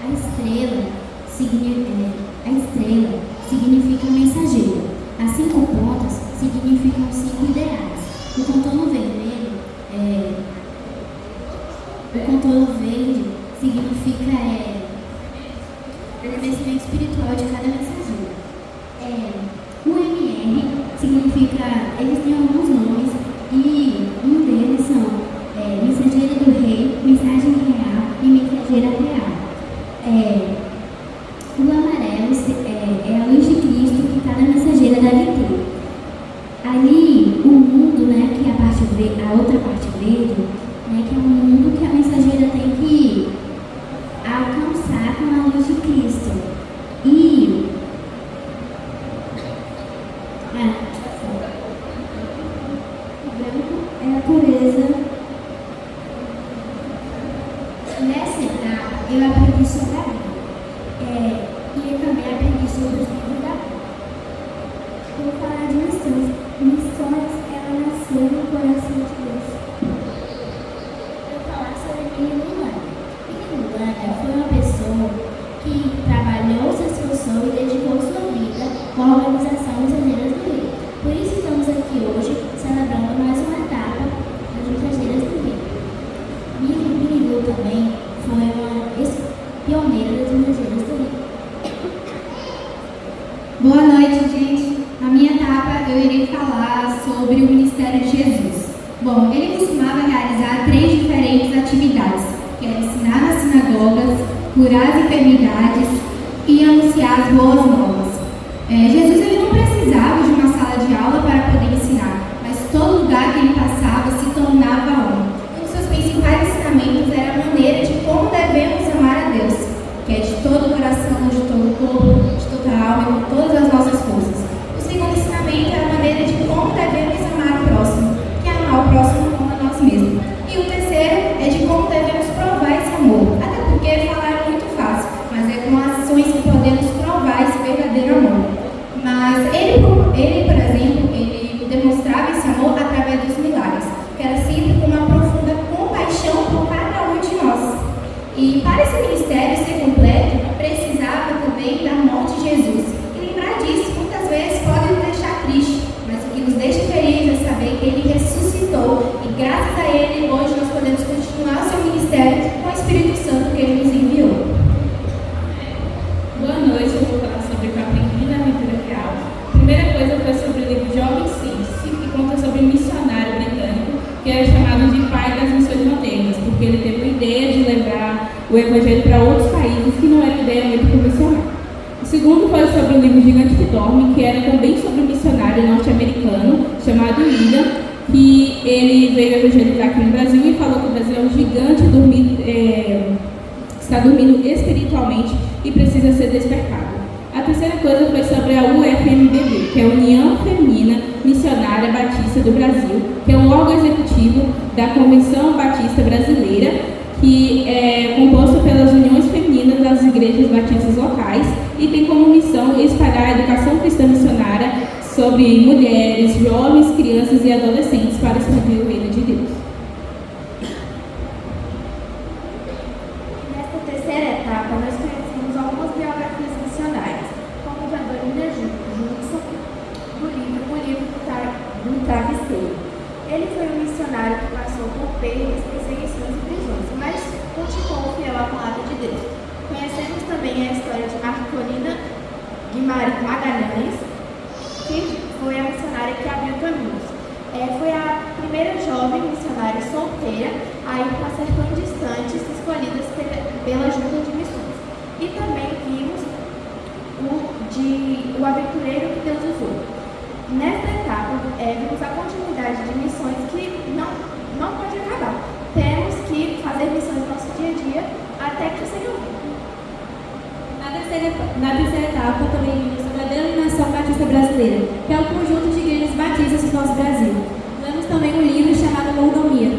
A estrela significa mensageiro. As 5 pontas significam 5 ideais. O contorno vermelho significa o crescimento espiritual de cada mensageiro. O MR significa, eles têm alguns nomes e um deles são mensageiro do rei, mensagem real e mensageira real. O amarelo é a luz de Cristo que cada mensageira deve ter. Ali, o mundo, né, que é a outra parte verde, né, que é um mundo que a mensageira tem que alcançar com a luz de Cristo. E o branco é a pureza. Nessa etapa, eu aprendi sobre a Bíblia. E eu também aprendi sobre os livros da Bíblia. Vou falar de missões. Missões, ela nasceu no coração de Deus. Vou falar sobre Billy Graham. Billy Graham foi uma pessoa que trabalhou, se esforçou e dedicou sua vida com a organização Mensageiras do Rei. Por isso estamos aqui hoje, celebrando mais uma etapa das Mensageiras do Rei. Billy Graham também foi uma pioneira das Mensageiras do Rei. Boa noite, gente. Na minha etapa, eu irei falar sobre o Ministério de Jesus. Bom, ele costumava realizar 3 diferentes atividades, que era ensinar nas sinagogas, curar as enfermidades e anunciar as boas novas. Jesus ele não precisava de uma sala de aula para poder ensinar, mas todo lugar que ele passava se tornava um. Um dos seus principais ensinamentos era a maneira de como devemos amar a Deus, que é de todo o coração, de todo o corpo, de toda a alma e com todas as nossas forças. O segundo ensinamento é a maneira de como devemos amar o próximo, que é amar o próximo como a nós mesmos. E o terceiro é de como devemos provar esse amor. Até porque falar é muito fácil, mas é com ações que podemos provar esse verdadeiro amor. Mas ele, por exemplo, ele demonstrava esse amor através dos milagres, que era sempre com uma profunda compaixão por cada um de nós. E para esse ministério ser completo, precisava também da morte de Jesus. E lembrar disso, muitas vezes, pode nos deixar triste, mas o que nos deixa felizes é saber que ele ressuscitou. E graças a ele, hoje nós podemos continuar o seu ministério com o Espírito Santo que ele nos enviou. Boa noite, eu vou falar sobre o que eu aprendi na aventura real. A primeira coisa foi sobre o livro Jovem Ciência, que conta sobre um missionário britânico que era chamado de pai das missões modernas, porque ele teve a ideia de levar o evangelho para outros países que não era ideia muito convencional. O segundo foi sobre o livro Gigante que Dorme, que era também sobre um missionário norte-americano chamado William, que ele veio evangelizar aqui no Brasil e falou que o Brasil é um gigante está dormindo espiritualmente e precisa ser despertado. A terceira coisa foi sobre a UFMBB, que é a União Feminina Missionária Batista do Brasil, que é um órgão executivo da Convenção Batista Brasileira, que é composto pelas uniões femininas das igrejas batistas locais e tem como missão espalhar a educação cristã missionária sobre mulheres, jovens, crianças e adolescentes para expandir o reino de Deus. Nesta terceira etapa, nós conhecemos algumas biografias missionárias, como de Adorina Judson, do livro do Travesseiro. Ele foi um missionário que passou por perdas, perseguições e prisões, mas continuou fiel à palavra de Deus. Conhecemos também a história de Marcolina Guimarães Magalhães, que foi a missionária que abriu caminhos. Foi a primeira jovem missionária solteira a ir para sertões distantes escolhidas pela Junta de Missões. E também vimos o aventureiro que Deus usou. Nesta etapa, vimos a continuidade de missões que não pode acabar. Temos que fazer missões no nosso dia a dia até que o Senhor venha. Na terceira etapa, também vimos sobre a denominação batista brasileira, que é um conjunto de igrejas batistas do nosso Brasil. Lemos também um livro chamado Mordomia,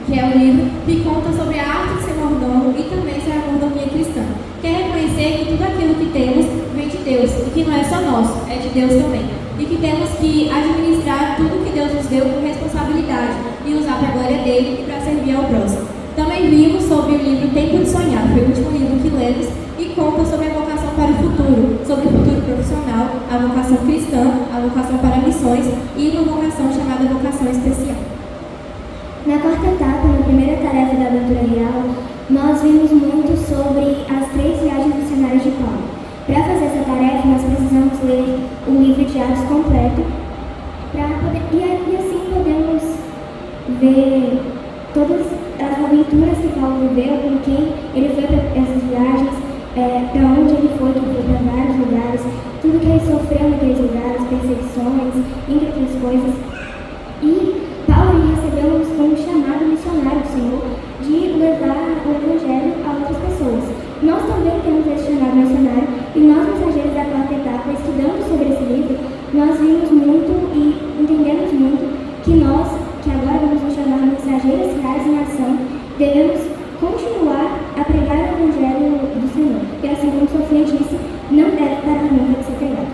que é um livro que conta sobre a arte de ser mordomo e também sobre a mordomia cristã, que é reconhecer que tudo aquilo que temos vem de Deus e que não é só nosso, é de Deus também. E que temos que administrar tudo que Deus nos deu com responsabilidade e usar para a glória dele e para servir ao próximo. Também vimos sobre o livro Tempo de Sonhar, foi o último livro que lemos. brasileiros e conta sobre a vocação para o futuro, sobre o futuro profissional, a vocação cristã, a vocação para missões e uma vocação chamada vocação especial. Na quarta etapa, na primeira tarefa da aventura real, nós vimos muito sobre as 3 viagens missionárias de Paulo. Para fazer essa tarefa, nós precisamos ler o livro de Atos completo, e assim podemos ver todas as aventuras que Paulo viveu, com quem ele foi para essas viagens, para onde ele foi, que ele foi para vários lugares, tudo que ele sofreu naqueles lugares, perseguições, entre outras coisas. E Paulo recebeu um chamado missionário do Senhor de levar o Evangelho a outras pessoas. Nós também temos esse chamado missionário e nós, mensageiros da quarta etapa, estudando sobre esse livro, nós vimos muito e entendemos muito que nós, que agora vamos nos chamar mensageiros reais em ação, devemos continuar a pregar o Evangelho do Senhor. E assim como Sofia disse, não deve parar nunca de ser pregado.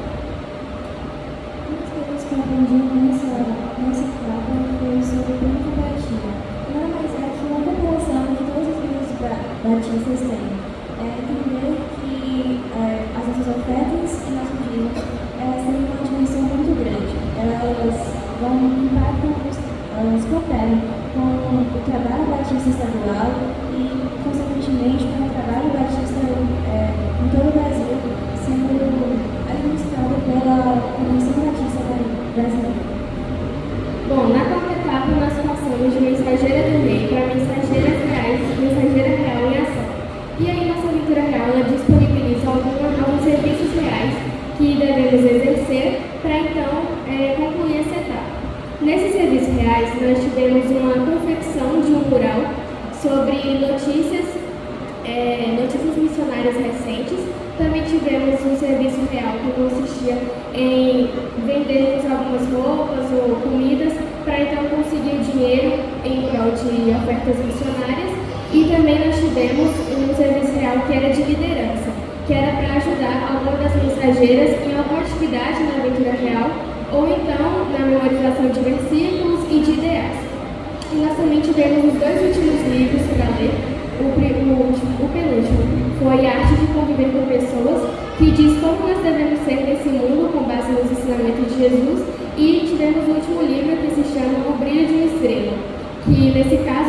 Uma das coisas que eu aprendi nessa etapa foi sobre o plano comparativo. Nada mais é que uma comparação que todos os livros batistas têm. Entender que as nossas ofertas e nosso dízimo, elas têm uma dimensão muito grande. Elas vão impactar, elas cooperam com o trabalho batista estadual e, consequentemente, com o trabalho batista em todo o Brasil, sendo administrado pela Comissão Batista Brasileira. Bom, na quarta etapa nós passamos de mensageira do rei para mensageiras reais, mensageira real em ação. E aí nossa aventura real ela disponibiliza alguns serviços reais que devemos exercer para então concluir essa etapa. Nesses serviços reais nós tivemos uma confecção de um mural sobre notícias missionárias recentes. Também tivemos um serviço real que consistia em vendermos algumas roupas ou comidas para então conseguir dinheiro em prol de ofertas missionárias. E também nós tivemos um serviço real que era de liderança, que era para ajudar alguma das mensageiras em alguma atividade na aventura real ou então na memorização de versículos e de ideais. E nós também tivemos os 2 últimos livros para ler. O penúltimo foi Arte de Conviver com Pessoas, que diz como nós devemos ser nesse mundo com base nos ensinamentos de Jesus. E tivemos o último livro que se chama O Brilho de uma Estrela, que nesse caso